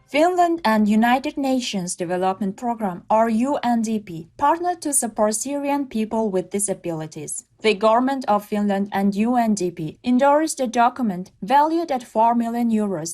Finland and United Nations Development Program, or UNDP, partnered to support Syrian people with disabilities. The government of Finland and UNDP endorsed a document valued at €4 million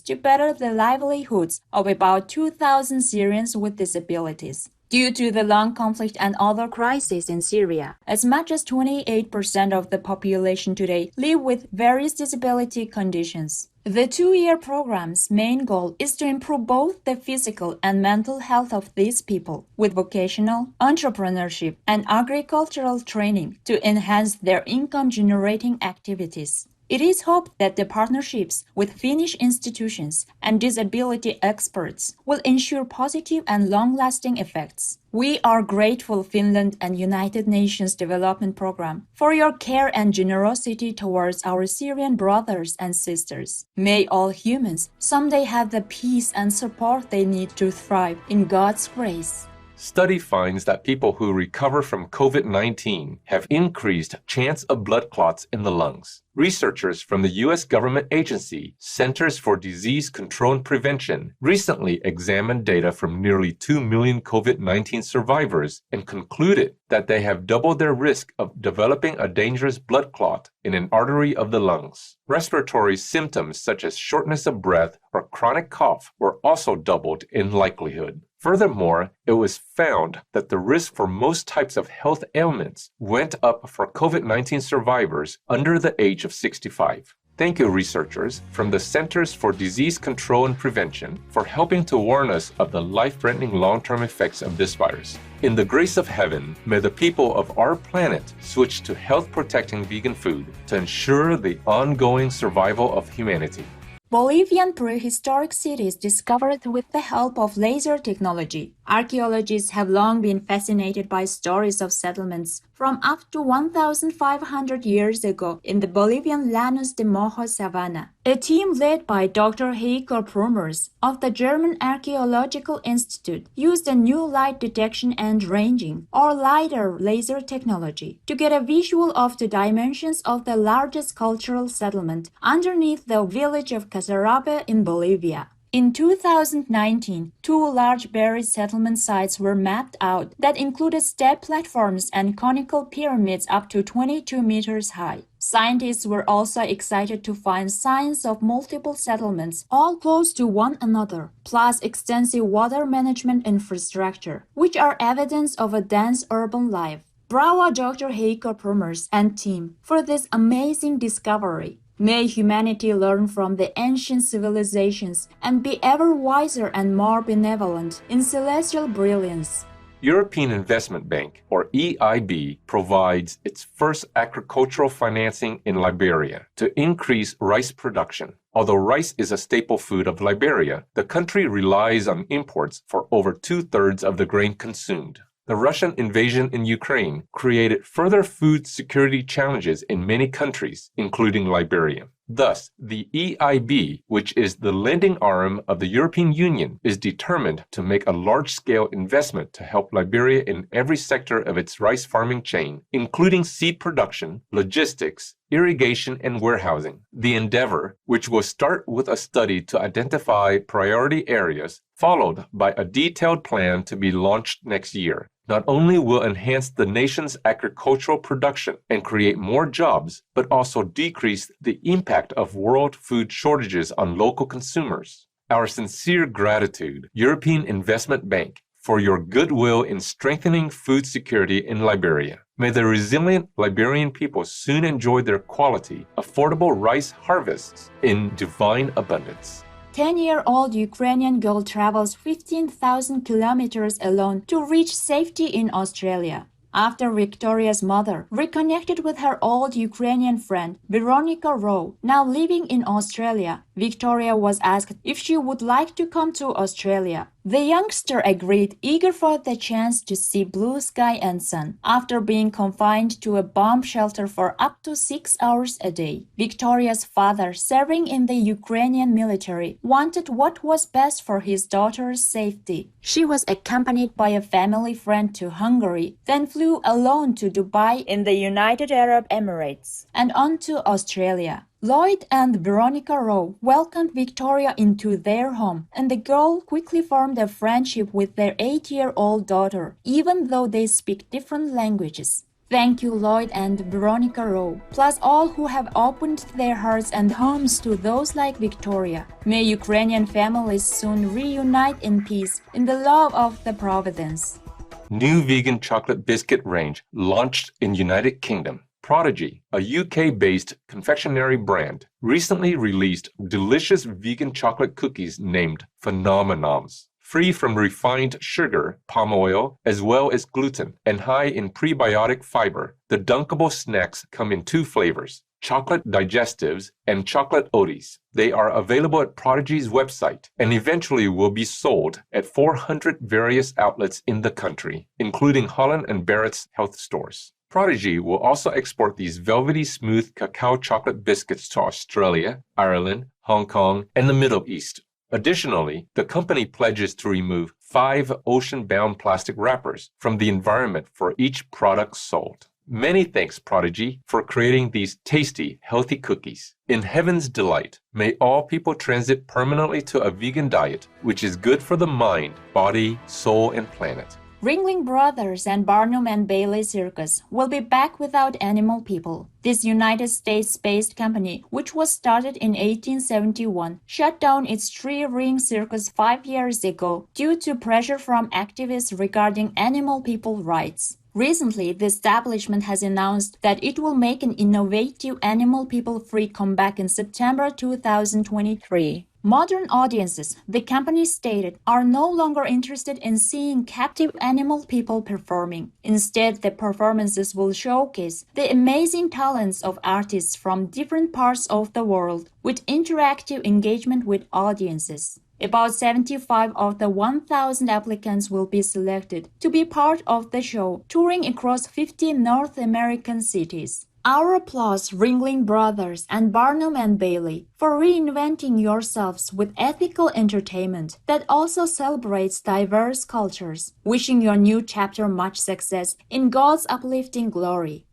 to better the livelihoods of about 2,000 Syrians with disabilities. Due to the long conflict and other crises in Syria, as much as 28% of the population today live with various disability conditions. The two-year program's main goal is to improve both the physical and mental health of these people with vocational, entrepreneurship, and agricultural training to enhance their income-generating activities. It is hoped that the partnerships with Finnish institutions and disability experts will ensure positive and long-lasting effects. We are grateful, Finland and United Nations Development Program, for your care and generosity towards our Syrian brothers and sisters. May all humans someday have the peace and support they need to thrive in God's grace. Study finds that people who recover from COVID-19 have increased chance of blood clots in the lungs. Researchers from the U.S. government agency Centers for Disease Control and Prevention recently examined data from nearly 2 million COVID-19 survivors and concluded that they have doubled their risk of developing a dangerous blood clot in an artery of the lungs. Respiratory symptoms such as shortness of breath or chronic cough were also doubled in likelihood. Furthermore, it was found that the risk for most types of health ailments went up for COVID-19 survivors under the age of 65. Thank you, researchers from the Centers for Disease Control and Prevention, for helping to warn us of the life-threatening long-term effects of this virus. In the grace of heaven, may the people of our planet switch to health-protecting vegan food to ensure the ongoing survival of humanity. Bolivian prehistoric cities discovered with the help of laser technology. Archaeologists have long been fascinated by stories of settlements from up to 1,500 years ago in the Bolivian Llanos de Mojo savanna. A team led by Dr. Heiko Prumers of the German Archaeological Institute used a new light detection and ranging, or LiDAR laser technology, to get a visual of the dimensions of the largest cultural settlement underneath the village of Casarabe in Bolivia. In 2019, two large buried settlement sites were mapped out that included step platforms and conical pyramids up to 22 meters high. Scientists were also excited to find signs of multiple settlements all close to one another, plus extensive water management infrastructure, which are evidence of a dense urban life. Bravo, Dr. Heiko Prumers and team, for this amazing discovery. May humanity learn from the ancient civilizations and be ever wiser and more benevolent in celestial brilliance. European Investment Bank, or EIB, provides its first agricultural financing in Liberia to increase rice production. Although rice is a staple food of Liberia, the country relies on imports for over two-thirds of the grain consumed. The Russian invasion in Ukraine created further food security challenges in many countries, including Liberia. Thus, the EIB, which is the lending arm of the European Union, is determined to make a large-scale investment to help Liberia in every sector of its rice farming chain, including seed production, logistics, irrigation, and warehousing. The endeavor, which will start with a study to identify priority areas, followed by a detailed plan to be launched next year, not only will enhance the nation's agricultural production and create more jobs, but also decrease the impact of world food shortages on local consumers. Our sincere gratitude, European Investment Bank, for your goodwill in strengthening food security in Liberia. May the resilient Liberian people soon enjoy their quality, affordable rice harvests in divine abundance. 10-year-old Ukrainian girl travels 15,000 kilometers alone to reach safety in Australia. After Victoria's mother reconnected with her old Ukrainian friend, Veronica Rowe, now living in Australia, Victoria was asked if she would like to come to Australia. The youngster agreed, eager for the chance to see blue sky and sun. After being confined to a bomb shelter for up to 6 hours a day, Victoria's father, serving in the Ukrainian military, wanted what was best for his daughter's safety. She was accompanied by a family friend to Hungary, then flew alone to Dubai in the United Arab Emirates, and on to Australia. Lloyd and Veronica Rowe welcomed Victoria into their home, and the girl quickly formed a friendship with their 8-year-old daughter, even though they speak different languages. Thank you, Lloyd and Veronica Rowe, plus all who have opened their hearts and homes to those like Victoria. May Ukrainian families soon reunite in peace in the love of the Providence. New vegan chocolate biscuit range launched in United Kingdom. Prodigy, a UK-based confectionery brand, recently released delicious vegan chocolate cookies named Phenomenons. Free from refined sugar, palm oil, as well as gluten, and high in prebiotic fiber, the dunkable snacks come in 2 flavors, chocolate digestives and chocolate oddies. They are available at Prodigy's website and eventually will be sold at 400 various outlets in the country, including Holland & Barrett's health stores. Prodigy will also export these velvety smooth cacao chocolate biscuits to Australia, Ireland, Hong Kong, and the Middle East. Additionally, the company pledges to remove 5 ocean-bound plastic wrappers from the environment for each product sold. Many thanks, Prodigy, for creating these tasty, healthy cookies. In heaven's delight, may all people transit permanently to a vegan diet, which is good for the mind, body, soul, and planet. Ringling Brothers and Barnum and Bailey Circus will be back without animal people. This United States-based company, which was started in 1871, shut down its 3-ring circus 5 years ago due to pressure from activists regarding animal people rights. Recently, the establishment has announced that it will make an innovative animal people-free comeback in September 2023. Modern audiences, the company stated, are no longer interested in seeing captive animal people performing. Instead, the performances will showcase the amazing talents of artists from different parts of the world, with interactive engagement with audiences. About 75 of the 1,000 applicants will be selected to be part of the show, touring across 50 North American cities. Our applause, Ringling Brothers and Barnum and Bailey, for reinventing yourselves with ethical entertainment that also celebrates diverse cultures. Wishing your new chapter much success in God's uplifting glory.